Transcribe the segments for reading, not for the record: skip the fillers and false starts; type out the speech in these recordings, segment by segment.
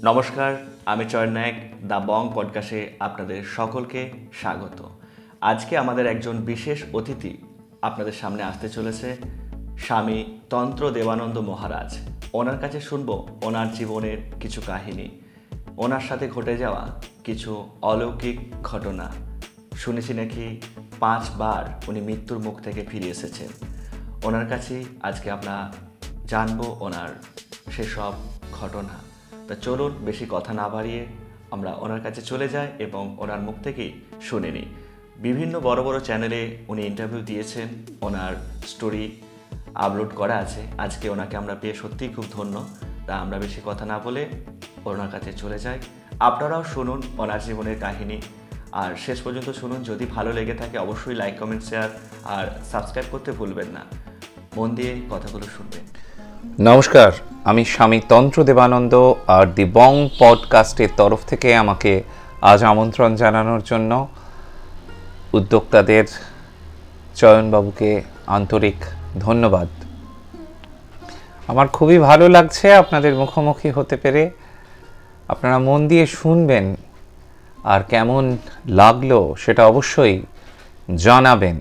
নমস্কার, আমি চয়ন নায়ক দ্য বং পডকাস্টে আপনাদের সকলকে স্বাগত। আজকে আমাদের একজন বিশেষ অতিথি আপনাদের সামনে আসতে চলেছে, স্বামী তন্ত্র দেবানন্দ মহারাজ। ওনার কাছে শুনবো ওনার জীবনের কিছু কাহিনী, ওনার সাথে ঘটে যাওয়া কিছু অলৌকিক ঘটনা। শুনেছি নাকি 5 বার উনি মৃত্যুর মুখ থেকে ফিরে এসেছেন। ওনার কাছেই আজকে আমরা জানবো ওনার সেসব ঘটনা। তা চলুন বেশি কথা না বাড়িয়ে আমরা ওনার কাছে চলে যাই এবং ওনার মুখ থেকেই শুনে নিই। বিভিন্ন বড় বড় চ্যানেলে উনি ইন্টারভিউ দিয়েছেন, ওনার স্টোরি আপলোড করা আছে। আজকে ওনাকে আমরা পেয়ে সত্যিই খুব ধন্য। তা আমরা বেশি কথা না বলে ওনার কাছে চলে যাই। আপনারাও শুনুন ওনার জীবনের কাহিনী আর শেষ পর্যন্ত শুনুন। যদি ভালো লেগে থাকে অবশ্যই লাইক, কমেন্ট, শেয়ার আর সাবস্ক্রাইব করতে ভুলবেন না। মন দিয়ে কথাগুলো শুনবেন। নমস্কার, আমি স্বামী তন্ত্র দেবানন্দ আর দি বং পডকাস্টের তরফ থেকে আমাকে আজ আমন্ত্রণ জানানোর জন্য উদ্যোক্তাদের চয়নবাবুকে আন্তরিক ধন্যবাদ। আমার খুবই ভালো লাগছে আপনাদের মুখোমুখি হতে পেরে। আপনারা মন দিয়ে শুনবেন আর কেমন লাগলো সেটা অবশ্যই জানাবেন।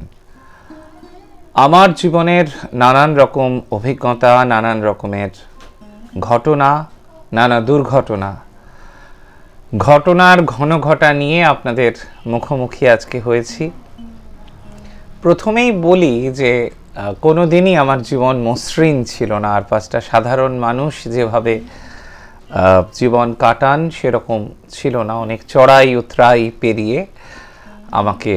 আমার জীবনের নানান রকম অভিজ্ঞতা, নানান রকমের ঘটনা, নানা ঘটনার ঘনঘটা নিয়ে আপনাদের মুখোমুখি আজকে হয়েছি। প্রথমেই বলি যে কোনো দিনই আমার জীবন মসৃণ ছিল না। আর 5টা সাধারণ মানুষ যেভাবে জীবন কাটান সেরকম ছিল না। অনেক চড়াই উতরাই পেরিয়ে আমাকে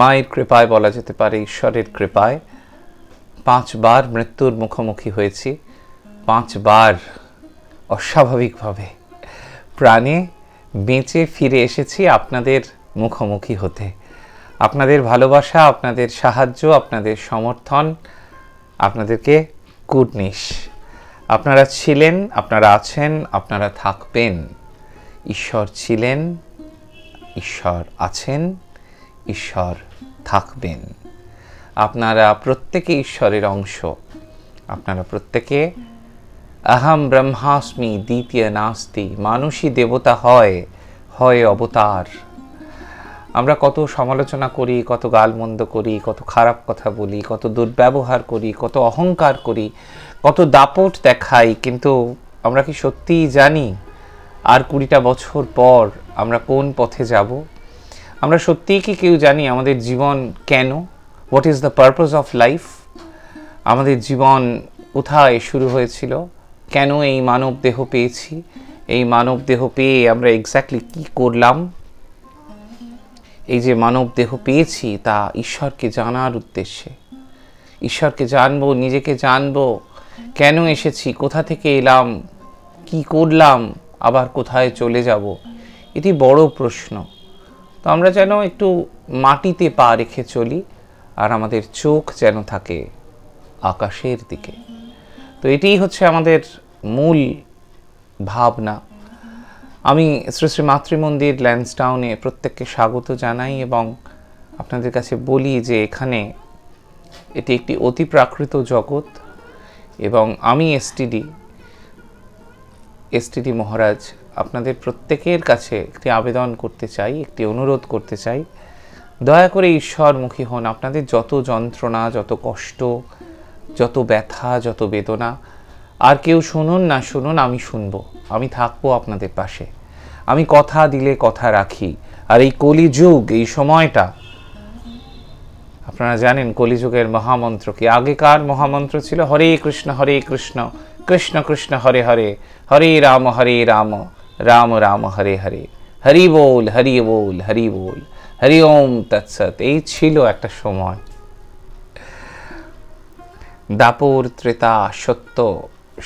মায়ের কৃপায়, বলা যেতে পারে ঈশ্বরের কৃপায়, 5 বার মৃত্যুর মুখোমুখি হয়েছি। 5 বার অস্বাভাবিকভাবে প্রাণে বেঁচে ফিরে এসেছি আপনাদের মুখোমুখি হতে। আপনাদের ভালোবাসা, আপনাদের সাহায্য, আপনাদের সমর্থন, আপনাদেরকে কুর্নিশ। আপনারা ছিলেন, আপনারা আছেন, আপনারা থাকবেন। ঈশ্বর ছিলেন, ঈশ্বর আছেন, ঈশ্বর থাকবেন। আপনারা প্রত্যেকে ঈশ্বরের অংশ। আপনারা প্রত্যেকে অহম ব্রহ্মাস্মি দ্বিতীয় নাস্তি। মানুষই দেবতা হয় অবতার। আমরা কত সমালোচনা করি, কত গালমন্দ করি, কত খারাপ কথা বলি, কত দুর্ব্যবহার করি, কত অহংকার করি, কত দাপট দেখাই, কিন্তু আমরা কি সত্যিই জানি আর 20টা বছর পর আমরা কোন পথে যাব? আমরা সত্যিই কি কেউ জানি আমাদের জীবন কেন? What is the purpose of life? আমাদের জীবন কোথায় শুরু হয়েছিল? কেন এই মানব দেহ পেয়েছি? এই মানব দেহ পেয়ে আমরা এক্স্যাক্টলি কি করলাম? এই যে মানব দেহ পেয়েছি তা ঈশ্বরকে জানার উদ্দেশ্যে। ঈশ্বরকে জানবো, নিজেকে জানবো, কেন এসেছি, কোথা থেকে এলাম, কি করলাম, আবার কোথায় চলে যাব, এটি বড় প্রশ্ন। তো আমরা যেন একটু মাটিতে পা রেখে চলি আর আমাদের চোখ যেন থাকে আকাশের দিকে। তো এটাই হচ্ছে আমাদের মূল ভাবনা। আমি শ্রী শ্রী মাতৃমন্দির ল্যান্সডাউনে প্রত্যেককে স্বাগত জানাই এবং আপনাদের কাছে বলি যে এখানে এটি একটি অতি প্রাকৃত জগৎ এবং আমি এসটিডি মহারাজ আপনাদের প্রত্যেকের কাছে একটি আবেদন করতে চাই, একটি অনুরোধ করতে চাই। দয়া করে ঈশ্বরমুখী হন। আপনাদের যত যন্ত্রণা, যত কষ্ট, যত ব্যথা, যত বেদনা, আর কেউ শুনুন না শুনুন, আমি শুনবো, আমি থাকবো আপনাদের পাশে। আমি কথা দিলে কথা রাখি। আর এই কলিযুগ, এই সময়টা, আপনারা জানেন কলিযুগের মহামন্ত্র কি? আগেকার মহামন্ত্র ছিল হরে কৃষ্ণ কৃষ্ণ কৃষ্ণ হরে হরে, হরে রাম রাম রাম হরে হরে, হরি বল হরি বল হরি বল, হরি ওম তৎসৎ। এই ছিল একটা সময়। দাপর, ত্রেতা, সত্য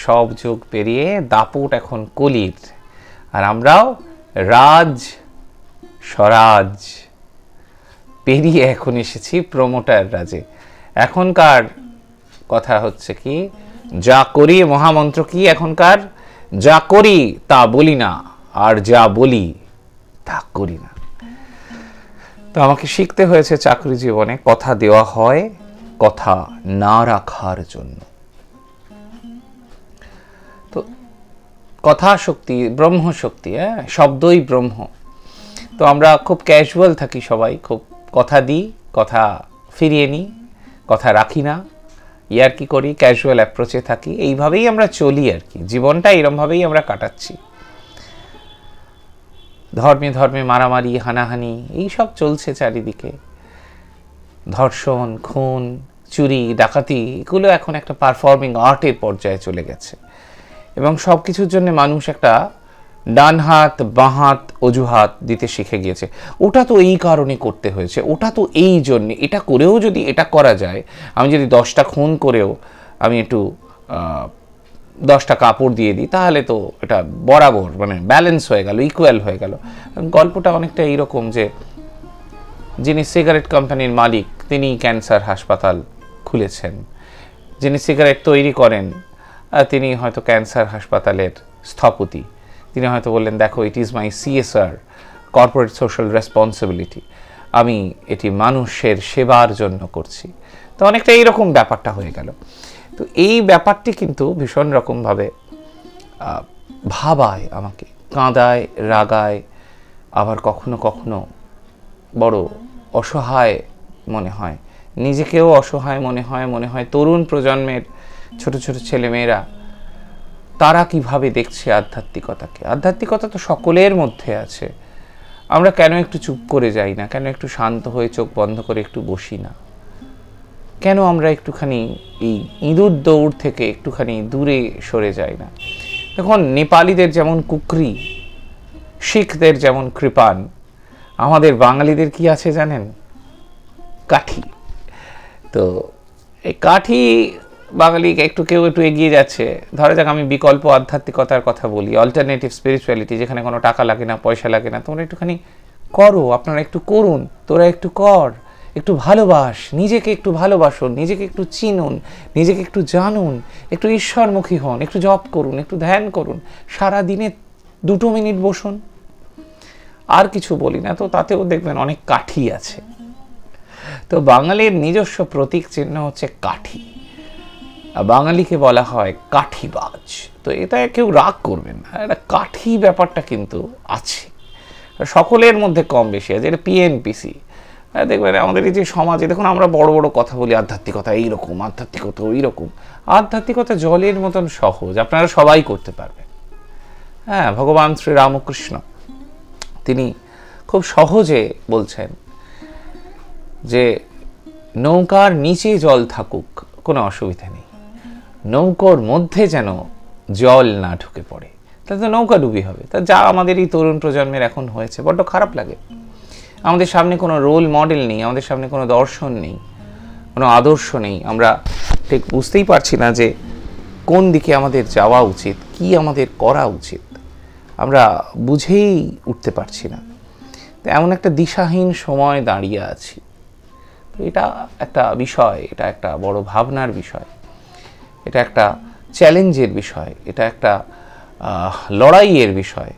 সব যুগ পেরিয়ে দাপট এখন কলির। আর আমরাও স্বরাজ পেরিয়ে এখন এসেছি প্রমোটার রাজে। এখনকার কথা হচ্ছে কি, যা করি, মহামন্ত্র কি এখনকার, যা করি তা বলি না, আর যা বলি তা করি না। তো আমাকে শিখতে হয়েছে চাকরি জীবনে কথা দেওয়া হয় কথা না রাখার জন্য। তো কথা শক্তি, ব্রহ্মশক্তি, হ্যাঁ, শব্দই ব্রহ্ম। তো আমরা খুব ক্যাজুয়াল থাকি, সবাই খুব কথা দিই, কথা ফিরিয়ে নিই, কথা রাখি না, ইয়ার্কি করি, ক্যাজুয়াল অ্যাপ্রোচে থাকি, এইভাবেই আমরা চলি আর কি। জীবনটা এরমভাবেই আমরা কাটাচ্ছি। ধর্মে ধর্মে মারামারি, হানাহানি এইসব চলছে চারিদিকে। ধর্ষণ, খুন, চুরি, ডাকাতি এগুলো এখন একটা পারফর্মিং আর্টের পর্যায়ে চলে গেছে। এবং সব কিছুর জন্য মানুষ একটা ডান হাত বাঁ হাত অজুহাত দিতে শিখে গিয়েছে। ওটা তো এই কারণে করতে হয়েছে, ওটা তো এই জন্যে, এটা করেও যদি এটা করা যায়, আমি যদি 10টা খুন করেও আমি একটু 10টা কাপড় দিয়ে দিই, তাহলে তো এটা বরাবর মানে ব্যালেন্স হয়ে গেল, ইকুয়াল হয়ে গেল। গল্পটা অনেকটা এইরকম যে যিনি সিগারেট কোম্পানির মালিক তিনি ক্যান্সার হাসপাতাল খুলেছেন, যিনি সিগারেট তৈরি করেন তিনি হয়তো ক্যান্সার হাসপাতালের স্থপতি, তিনি হয়তো বললেন দেখো it is my CSR, corporate social responsibility, আমি এটি মানুষের সেবার জন্য করছি। তো অনেকটা এইরকম ব্যাপারটা হয়ে গেল। তো এই ব্যাপারটি কিন্তু ভীষণ রকমভাবে ভাবায় আমাকে, কাঁদায়, রাগায়, আবার কখনো কখনো বড় অসহায় মনে হয়, নিজেকেও অসহায় মনে হয় তরুণ প্রজন্মের ছোট ছোট ছেলেমেয়েরা তারা কিভাবে দেখছে আধ্যাত্মিকতাকে। আধ্যাত্মিকতা তো সকলের মধ্যে আছে, আমরা কেন একটু চুপ করে যাই না, কেন একটু শান্ত হয়ে চোখ বন্ধ করে একটু বসি না, কেন আমরা একটুখানি এই ইঁদুর দৌড় থেকে একটুখানি দূরে সরে যাই না। দেখুন নেপালিদের যেমন কুকরি, শিখদের যেমন কৃপান, আমাদের বাঙালিদের কি আছে জানেন? কাঠি। তো এই কাঠি বাঙালি একটু কেউ একটু এগিয়ে যাচ্ছে, ধরা যাক আমি বিকল্প আধ্যাত্মিকতার কথা বলি, অল্টারনেটিভ স্পিরিচুয়ালিটি, যেখানে কোনো টাকা লাগে না, পয়সা লাগে না, তোমরা একটুখানি করো, আপনারা একটু করুন, তোরা একটু কর, একটু ভালোবাস, নিজেকে একটু ভালোবাসুন, নিজেকে একটু চিনুন, নিজেকে একটু জানুন, একটু ঈশ্বরমুখী হন, একটু জপ করুন, একটু ধ্যান করুন, সারা দিনে 2 মিনিট বসুন। আর কিছু বলি না, তো তাতেও দেখবেন অনেক কাঠি আছে। তো বাঙালির নিজস্ব প্রতীক চিহ্ন হচ্ছে কাঠি, বাঙালিকে বলা হয় কাঠিবাজ। তো এটা কেউ রাগ করবেন না, এটা কাঠি ব্যাপারটা কিন্তু আছে, সকলের মধ্যে কম বেশি আছে। এটা PNPC দেখবেন আমাদের এই যে সমাজে, দেখুন আমরা বড় বড় কথা বলি আধ্যাত্মিকতা এইরকম, আধ্যাত্মিকতা ওইরকম। আধ্যাত্মিকতা জলের মতন সহজ, আপনারা সবাই করতে পারবেন। হ্যাঁ, ভগবান শ্রী রামকৃষ্ণ তিনি খুব সহজে বলছেন যে নৌকার নিচে জল থাকুক কোনো অসুবিধা নেই, নৌকার মধ্যে যেন জল না ঢুকে পড়ে, তাহলে তো নৌকা ডুবি হবে। তা যা আমাদের এই তরুণ প্রজন্মের এখন হয়েছে, বড্ড খারাপ লাগে। আমাদের সামনে কোনো রোল মডেল নেই, আমাদের সামনে কোনো দর্শন নেই, কোনো আদর্শ নেই। আমরা ঠিক বুঝতেই পারছি না যে কোন দিকে আমাদের যাওয়া উচিত, কি আমাদের করা উচিত, আমরা বুঝেই উঠতে পারছি না। তো এমন একটা দিশাহীন সময় দাঁড়িয়ে আছি। তো এটা একটা বিষয়, এটা একটা বড় ভাবনার বিষয়, এটা একটা চ্যালেঞ্জের বিষয়, এটা একটা লড়াইয়ের বিষয়,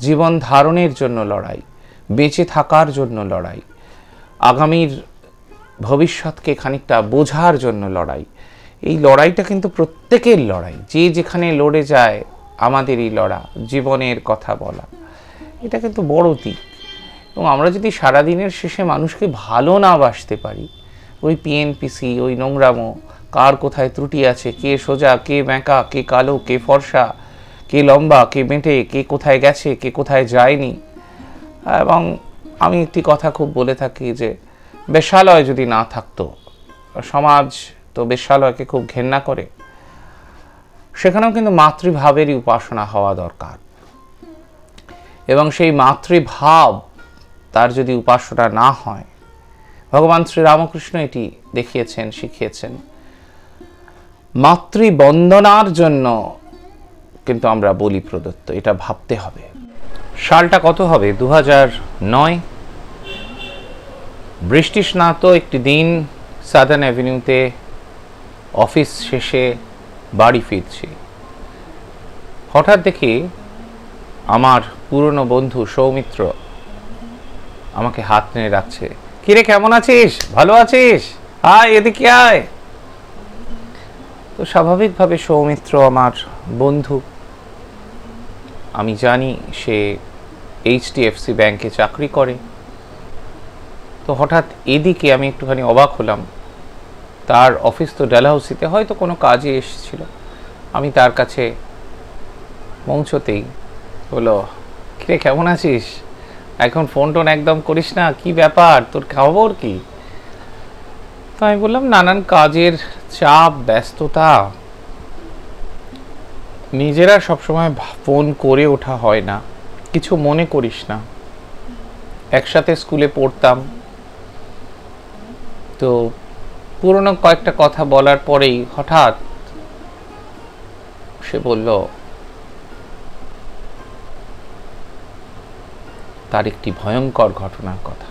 জীবন ধারণের জন্য লড়াই, বেঁচে থাকার জন্য লড়াই, আগামীর ভবিষ্যৎকে খানিকটা বোঝার জন্য লড়াই। এই লড়াইটা কিন্তু প্রত্যেকের লড়াই, যে যেখানে লড়ে যায় আমাদের এই লড়া, জীবনের কথা বলা, এটা কিন্তু বড় দিক। এবং আমরা যদি সারাদিনের শেষে মানুষকে ভালো না বাসতে পারি, ওই PNPC, ওই নোংরামো, কার কোথায় ত্রুটি আছে, কে সোজা, কে বেঁকা, কে কালো, কে ফর্সা, কে লম্বা, কে বেঁটে, কে কোথায় গেছে, কে কোথায় যায়নি। এবং আমি একটি কথা খুব বলে থাকি যে বেশ্যালয় যদি না থাকতো, সমাজ তো বেশ্যালয়কে খুব ঘেন্না করে, সেখানেও কিন্তু মাতৃভাবেরই উপাসনা হওয়া দরকার। এবং সেই মাতৃভাব তার যদি উপাসনা না হয়, ভগবান শ্রী রামকৃষ্ণ এটি দেখিয়েছেন, শিখিয়েছেন, মাতৃবন্দনার জন্য কিন্তু আমরা বলি প্রদত্ত, এটা ভাবতে হবে। সালটা কত হবে? 2009। বৃষ্টি স্নাত একটি দিন সাদার্ন অ্যাভিনিউতে অফিস শেষে বাড়ি ফিরছি, হঠাৎ দেখি আমার পুরনো বন্ধু সৌমিত্র আমাকে হাত নিয়ে রাখছে। কিরে, কেমন আছিস? ভালো আছিস? আয় এদিকে আয়। তো স্বাভাবিকভাবে সৌমিত্র আমার বন্ধু, আমি জানি সে HDFC ব্যাংকে চাকরি করে। তো হঠাৎ এদিকে আমি একটুখানি অবাক হলাম। তার অফিস তো ডালহাউসিতে, হয়তো কোনো কাজে এসেছিল। আমি তার কাছে পৌঁছতেই বললো, কিরে কেমন আছিস, এখন ফোন টোন একদম করিস না, কি ব্যাপার, তোর খবর কি? তো আমি বললাম, নানান কাজের চাপ, ব্যস্ততা, নিজেরা সবসময় ফোন করে ওঠা হয় না, কিছু মনে করিস না, একসাথে স্কুলে পড়তাম। তো পুরনো কয়েকটা কথা বলার পরেই হঠাৎ সে বলল তার একটি ভয়ঙ্কর ঘটনার কথা।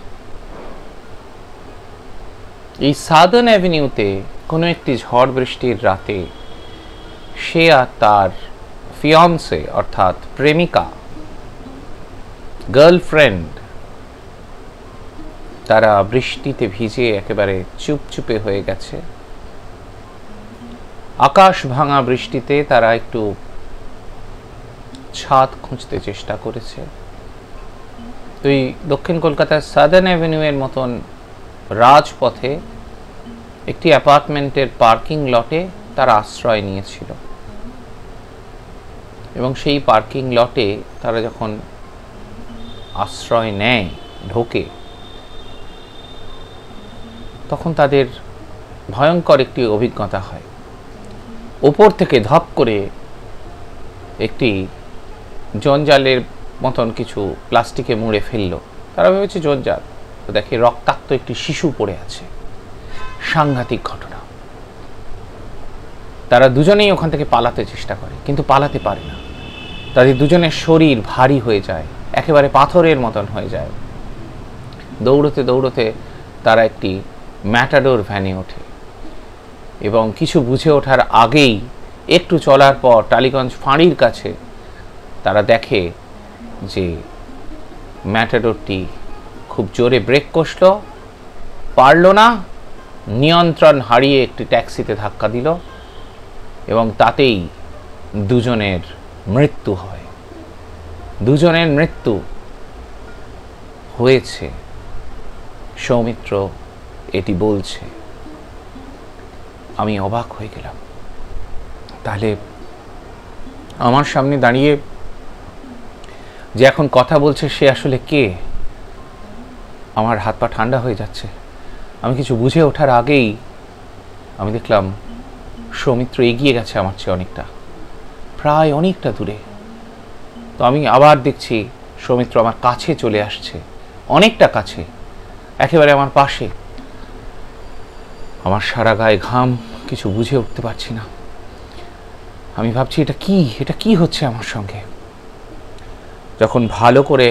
এই সাদার্ন অ্যাভিনিউতে কোনো একটি ঝড় বৃষ্টির রাতে সে আর তার ফিয়ান্সে অর্থাৎ প্রেমিকা, গার্লফ্রেন্ড, তারা বৃষ্টিতে ভিজে একেবারে চুপচুপে হয়ে গেছে। আকাশ ভাঙা বৃষ্টিতে তারা একটু ছাদ খুঁজতে চেষ্টা করেছে। তো এই দক্ষিণ কলকাতার সাদার্ন অ্যাভিনিউয়ের মতন রাজপথে একটি অ্যাপার্টমেন্টের পার্কিং লটে তারা আশ্রয় নিয়েছিল, এবং সেই পার্কিং লটে তারা যখন আশ্রয় নেয়, ঢোকে, তখন তাদের ভয়ঙ্কর একটি অভিজ্ঞতা হয়। ওপর থেকে ধপ করে একটি জঞ্জালের মতন কিছু প্লাস্টিকে মুড়ে ফেললো। তারা ভেবেছে জঞ্জাল, তো দেখে রক্তাক্ত একটি শিশু পড়ে আছে। সাংঘাতিক ঘটনা। তারা দুজনেই ওখান থেকে পালাতে চেষ্টা করে, কিন্তু পালাতে পারে না। তাদের দুজনের শরীর ভারী হয়ে যায়, একেবারে পাথরের মতন হয়ে যায়। দৌড়তে দৌড়তে তারা একটি ম্যাটাডোর ভ্যানে ওঠে, এবং কিছু বুঝে ওঠার আগেই একটু চলার পর টালিগঞ্জ ফাঁড়ির কাছে তারা দেখে যে ম্যাটাডোরটি খুব জোরে ব্রেক কষল, পারল না, নিয়ন্ত্রণ হারিয়ে একটি ট্যাক্সিতে ধাক্কা দিল, এবং তাতেই দুজনের মৃত্যু হয়। দুজনের মৃত্যু হয়েছে, সৌমিত্র এটি বলছে। আমি অবাক হয়ে গেলাম। তাহলে আমার সামনে দাঁড়িয়ে যে এখন কথা বলছে সে আসলে কে? আমার হাত পা ঠান্ডা হয়ে যাচ্ছে। আমি কিছু বুঝে ওঠার আগেই আমি দেখলাম সৌমিত্র এগিয়ে গেছে আমার চেয়ে অনেকটা, প্রায় অনেকটা দূরে। তো আমি আবার দেখছি সৌমিত্র আমার কাছে চলে আসছে, অনেকটা কাছে, একেবারে আমার পাশে। আমার সারা গায়ে ঘাম, কিছু বুঝে উঠতে পারছি না। আমি ভাবছি এটা কি হচ্ছে আমার সঙ্গে। যখন ভালো করে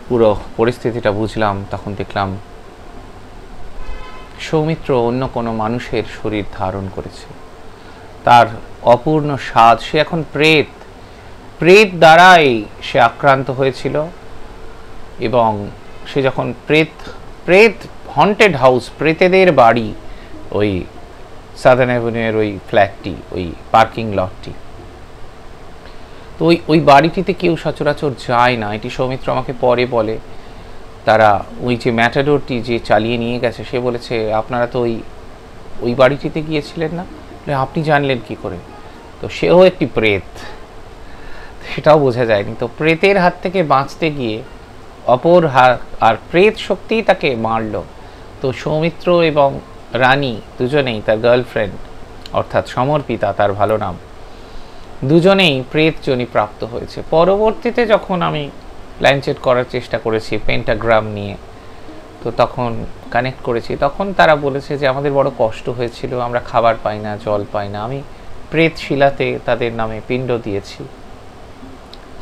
পুরো পরিস্থিতিটা বুঝলাম, তখন দেখলাম সৌমিত্র অন্য কোনো মানুষের শরীর ধারণ করেছে। তার অপূর্ণ স্বাদ, সে এখন প্রেত দ্বারাই সে আক্রান্ত হয়েছিল। এবং সে যখন প্রেত হন্টেড হাউস, প্রেতেদের বাড়ি, ওই সাদার্ন অ্যাভিনিউয়ের ওই ফ্ল্যাটটি, ওই পার্কিং লটটি, তো ওই বাড়িটিতে কেউ সচরাচর যায় না। এটি সৌমিত্র আমাকে পরে বলে। তারা ওই যে ম্যাটাডোরটি যে চালিয়ে নিয়ে গেছে, সে বলেছে, আপনারা তো ওই বাড়িটিতে গিয়েছিলেন না? আপনি জানলেন কি করে? তো সেও একটি প্রেত, সেটাও বোঝা যায়নি। তো প্রেতের হাত থেকে বাঁচতে গিয়ে আর প্রেত শক্তিই তাকে মারল। তো সৌমিত্র এবং রানী দুজনেই, তার গার্লফ্রেন্ড অর্থাৎ সমর্পিতা তার ভালো নাম, দুজনেই প্রেতজনি প্রাপ্ত হয়েছে। পরবর্তীতে যখন আমি ল্যান্ডচেট করার চেষ্টা করেছি পেন্টাগ্রাম নিয়ে, তো তখন কানেক্ট করেছি, তখন তারা বলেছে যে আমাদের বড় কষ্ট হয়েছিল, আমরা খাবার পাই না, জল পাই না। আমি প্রেত শিলাতে তাদের নামে পিণ্ড দিয়েছি,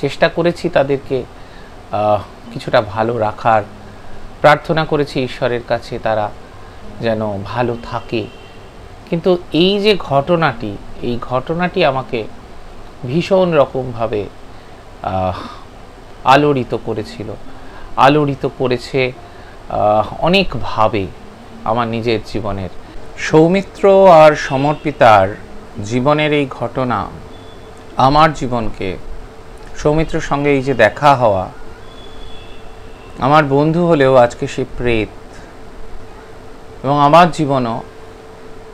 চেষ্টা করেছি তাদেরকে কিছুটা ভালো রাখার, প্রার্থনা করেছি ঈশ্বরের কাছে তারা যেন ভালো থাকে। কিন্তু এই যে ঘটনাটি আমাকে ভীষণ রকমভাবে আলোড়িত করেছে অনেকভাবে আমার নিজের জীবনের। সৌমিত্র আর সমর্পিতার জীবনের এই ঘটনা আমার জীবনকে সৌমিত্রর সঙ্গে এই যে দেখা হওয়া, আমার বন্ধু হলেও আজকে সে প্রেত। এবং আমার জীবনও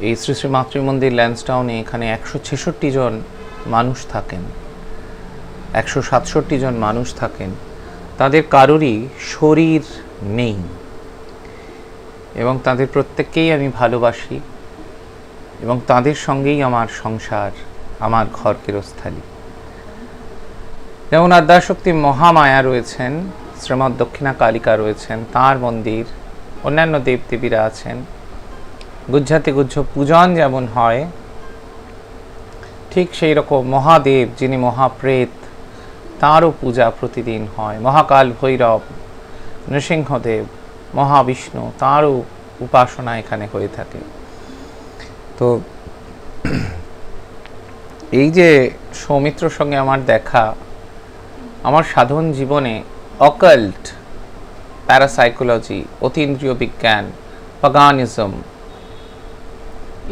এই শ্রী শ্রী মাতৃমন্দির ল্যান্সডাউনে এখানে 166 জন মানুষ থাকেন, 167 জন মানুষ থাকেন, তাদের কারোরই শরীর নেই এবং তাদের প্রত্যেককেই আমি ভালোবাসি এবং তাদের সঙ্গেই আমার সংসার, আমার ঘর চিরস্থায়ী। যেমন আদ্যাশক্তি মহামায়া রয়েছেন, শ্রীমৎ দক্ষিণা কালিকা রয়েছেন, তাঁর মন্দির, অন্যান্য দেবদেবীরা আছেন। গুজ্জাতে গুজ্জ পূজন যেমন হয়, ঠিক সেই রকম মহাদেব যিনি মহাপ্রেত, তাঁরও পূজা প্রতিদিন হয়। মহাকাল ভৈরব, নৃসিংহদেব, মহাবিষ্ণু, তাঁরও উপাসনা এখানে হয়ে থাকে। তো এই যে সৌমিত্রর সঙ্গে আমার দেখা, আমার সাধন জীবনে অকাল্ট, প্যারাসাইকোলজি, অতীন্দ্রিয় বিজ্ঞান, পাগানিজম,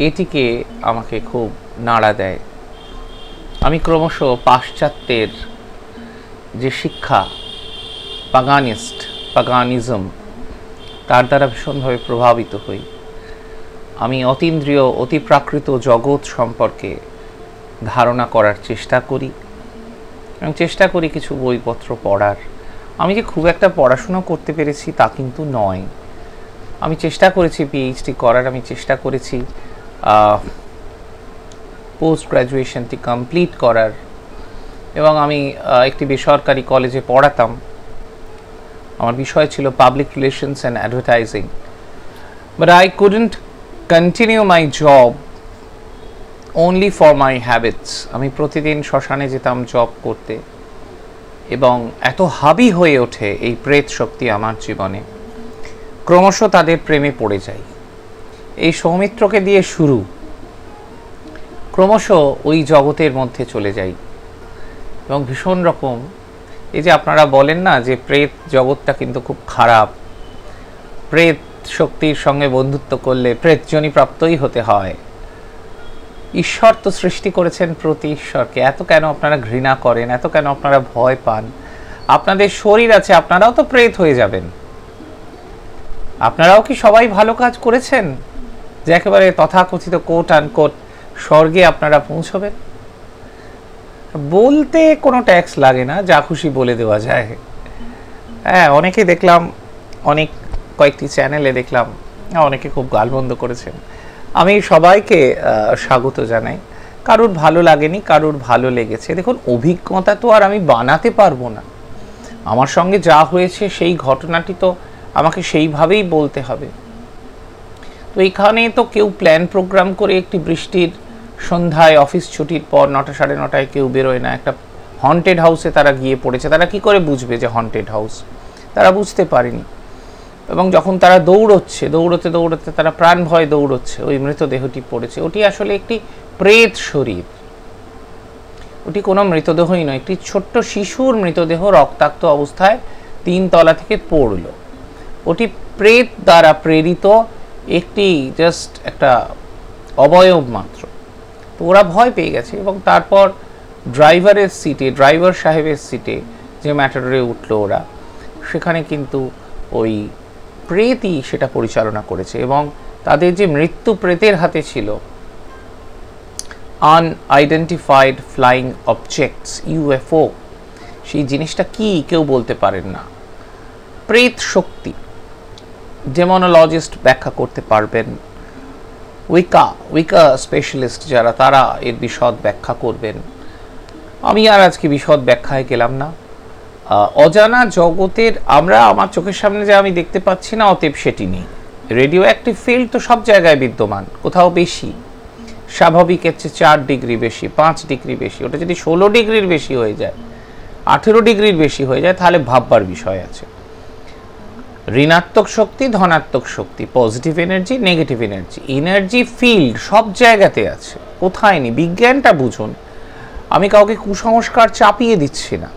এটিকে আমাকে খুব নাড়া দেয়। আমি ক্রমশ পাশ্চাত্যের যে শিক্ষা, পাগানিজম, তার দ্বারা ভীষণভাবে প্রভাবিত হই। আমি অতীন্দ্রিয়, অতিপ্রাকৃত জগৎ সম্পর্কে ধারণা করার চেষ্টা করি এবং চেষ্টা করি কিছু বইপত্র পড়ার। আমি যে খুব একটা পড়াশুনো করতে পেরেছি তা কিন্তু নয়। আমি চেষ্টা করেছি পিএইচডি করার, আমি চেষ্টা করেছি পোস্ট গ্র্যাজুয়েশনটি কমপ্লিট করার, এবং আমি একটি বেসরকারি কলেজে পড়াতাম। আমার বিষয় ছিল public relations and advertising, but I couldn't continue my job only for my habits. আমি প্রতিদিন শ্মশানে যেতাম জব করতে এবং এত হাবি হয়ে ওঠে এই প্রেত শক্তি আমার জীবনে, ক্রমশ তাদের প্রেমে পড়ে যাই। এই সৌমিত্রকে দিয়ে শুরু, ক্রমশ ওই জগতের মধ্যে চলে যাই এবং ভীষণ রকম, এই যে আপনারা বলেন না যে প্রেত জগৎটা কিন্তু খুব খারাপ, প্রেত শক্তির সঙ্গে বন্ধুত্ব করলে প্রেতজনী প্রাপ্তই হতে হয়। ঈশ্বর তো সৃষ্টি করেছেন প্রতি ঈশ্বরকে, এত কেন আপনারা ঘৃণা করেন, এত কেন আপনারা ভয় পান? আপনাদের শরীর আছে, আপনারাও তো প্রেত হয়ে যাবেন। আপনারাও কি সবাই ভালো কাজ করেছেন যে একেবারে তথাকথিত কোট আনকোট স্বর্গে আপনারা পৌঁছবেন? বলতে কোনো ট্যাক্স লাগে না, যা খুশি বলে দেওয়া যায়। হ্যাঁ, অনেকে দেখলাম, কয়েকটি চ্যানেলে দেখলাম অনেকে খুব গালমন্দ করেছেন। আমি সবাইকে স্বাগত জানাই। কারুর ভালো লাগেনি, কারুর ভালো লেগেছে। দেখুন, অভিজ্ঞতা তো আর আমি বানাতে পারবো না। আমার সঙ্গে যা হয়েছে সেই ঘটনাটি তো আমাকে সেইভাবেই বলতে হবে। তো এইখানে তো কেউ প্ল্যান প্রোগ্রাম করে একটি বৃষ্টির সন্ধ্যায় অফিস ছুটির পর 9টা সাড়ে 9টায় কেউ বেরোয় না। একটা হন্টেড হাউসে তারা গিয়ে পড়েছে। তারা কি করে বুঝবে যে হন্টেড হাউস? তারা বুঝতে পারেনি। এবং যখন তারা দৌড়তে দৌড়তে তারা প্রাণ ভয় দৌড়চ্ছে, ওই মৃতদেহটি পড়েছে। ওটি আসলে একটি প্রেত শরীর, ওটি কোনো মৃতদেহই নয়, একটি ছোট্ট শিশুর মৃতদেহ রক্তাক্ত অবস্থায় 3 তলা থেকে পড়ল। ওটি প্রেত দ্বারা প্রেরিত একটি জাস্ট একটা অবয়ব মাত্র। তো ওরা ভয় পেয়ে গেছে এবং তারপর ড্রাইভার সাহেবের সিটে যে ম্যাটাডোরে উঠলো ওরা, সেখানে কিন্তু ওই প্রেতই সেটা পরিচালনা করেছে। এবং তাদের যে মৃত্যু প্রেতের হাতে ছিল, আনআইডেন্টিফাইড ফ্লাইং অবজেক্টস, ইউএফও, সেই জিনিসটা কি কেউ বলতে পারেন না। প্রেত শক্তি ডেমোনোলজিস্ট ব্যাখ্যা করতে পারবেন, উইকা স্পেশালিস্ট যারা, তারা এর বিশদ ব্যাখ্যা করবেন। আমি আর আজকে বিশদ ব্যাখ্যায় গেলাম না। অজানা জগতের আমার চোখের সামনে যে আমি দেখতে পাচ্ছি না, অতএব সেটি নেই। রেডিও অ্যাক্টিভ ফিল্ড তো সব জায়গায় বিদ্যমান, কোথাও বেশি, স্বাভাবিকের চেয়ে 4 ডিগ্রি বেশি, 5 ডিগ্রি বেশি। ওটা যদি 16 ডিগ্রির বেশি হয়ে যায়, 18 ডিগ্রির বেশি হয়ে যায়, তাহলে ভাববার বিষয় আছে। ঋণাত্মক শক্তি, ধনাত্মক শক্তি, positive energy, negative energy field সব জায়গাতে আছে। কোথায় নেই? বিজ্ঞানটা বুঝুন। আমি কাউকে কুসংস্কার চাপিয়ে দিচ্ছি না,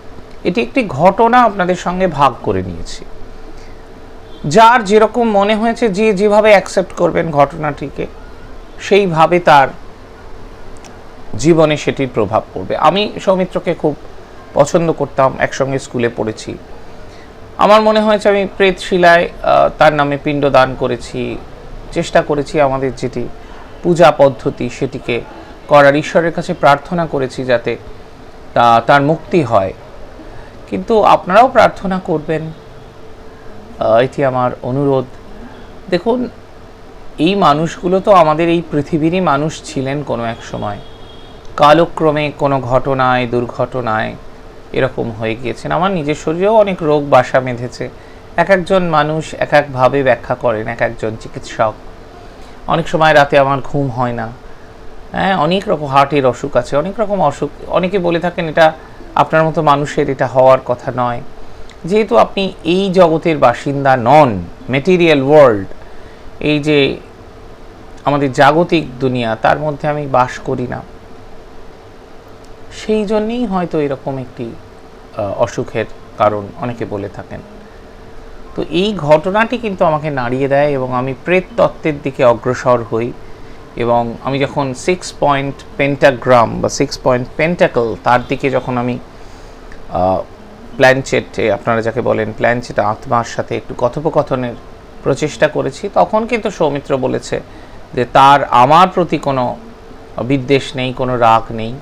এটি একটি ঘটনা আপনাদের সঙ্গে ভাগ করে নিয়েছি। যার যেরকম মনে হয়েছে, যে যেভাবে অ্যাকসেপ্ট করবেন ঘটনাটিকে, সেইভাবে তার জীবনে সেটির প্রভাব পড়বে। আমি সৌমিত্রকে খুব পছন্দ করতাম, একসঙ্গে স্কুলে পড়েছি। আমার মনে হয়েছে আমি প্রেতশিলায় তার নামে পিণ্ডদান করেছি, চেষ্টা করেছি আমাদের যেটি পূজা পদ্ধতি সেটিকে করার, ঈশ্বরের কাছে প্রার্থনা করেছি যাতে তার মুক্তি হয়। কিন্তু আপনারাও প্রার্থনা করবেন, এটি আমার অনুরোধ। দেখুন, এই মানুষগুলো তো আমাদের এই পৃথিবীরই মানুষ ছিলেন কোনো এক সময়, কালক্রমে কোনো ঘটনায় দুর্ঘটনায় এরকম হয়ে গিয়েছেন। আমার নিজের শরীরেও অনেক রোগ বাসা বেঁধেছে। এক একজন মানুষ এক একভাবে ব্যাখ্যা করেন, এক একজন চিকিৎসক। অনেক সময় রাতে আমার ঘুম হয় না, হ্যাঁ, অনেক রকম হার্টের অসুখ আছে, অনেক রকম অসুখ। অনেকে বলে থাকেন এটা আপনার মতো মানুষের এটা হওয়ার কথা নয়, যেহেতু আপনি এই জগতের বাসিন্দা নন, মেটেরিয়াল ওয়ার্ল্ড, এই যে আমাদের জাগতিক দুনিয়া, তার মধ্যে আমি বাস করি না, সেই জন্যেই হয়তো এরকম একটি অসুখের কারণ অনেকে বলে থাকেন। তো এই ঘটনাটি কিন্তু আমাকে নাড়িয়ে দেয় এবং আমি প্রেত তত্ত্বের দিকে অগ্রসর হই। এবং আমি যখন 6 পয়েন্ট পেন্টাগ্রাম বা 6 পয়েন্ট পেন্টাকল, তার দিকে যখন আমি প্ল্যানচেটে, আপনারা যাকে বলেন প্ল্যানচেট আত্মার সাথে একটু কথোপকথনের প্রচেষ্টা করেছি, তখন কিন্তু সৌমিত্র বলেছে যে তার আমার প্রতি কোনো বিদ্বেষ নেই, কোনো রাগ নেই।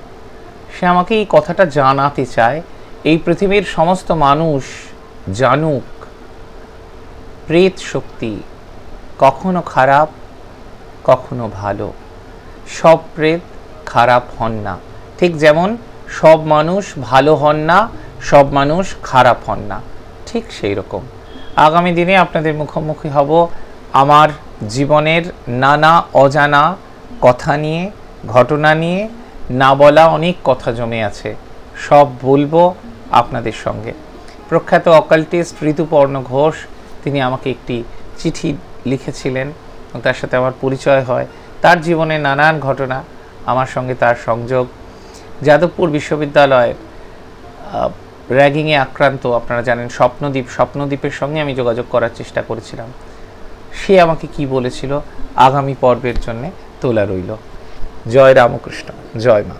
সে আমাকে এই কথাটা জানাতে চায়, এই পৃথিবীর সমস্ত মানুষ জানুক প্রেত শক্তি কখনো খারাপ কখনো ভালো, সব প্রেত খারাপ হন না, ঠিক যেমন সব মানুষ ভালো হন না, সব মানুষ খারাপ হন না, ঠিক সেই রকম। আগামী দিনে আপনাদের মুখোমুখি হব আমার জীবনের নানা অজানা কথা নিয়ে, ঘটনা নিয়ে। না বলা অনেক কথা জমে আছে, সব বলবো আপনাদের সঙ্গে। প্রখ্যাত অকাল্টিস্ট ঋতুপর্ণ ঘোষ, তিনি আমাকে একটি চিঠি লিখেছিলেন এবং তার সাথে আমার পরিচয় হয়, তার জীবনে নানান ঘটনা, আমার সঙ্গে তার সংযোগ। যাদবপুর বিশ্ববিদ্যালয়ের র্যাগিংয়ে আক্রান্ত, আপনারা জানেন স্বপ্নদ্বীপের সঙ্গে আমি যোগাযোগ করার চেষ্টা করেছিলাম। সে আমাকে কি বলেছিল আগামী পর্বের জন্যে তোলা রইল। জয় রামকৃষ্ণ, জয় মা।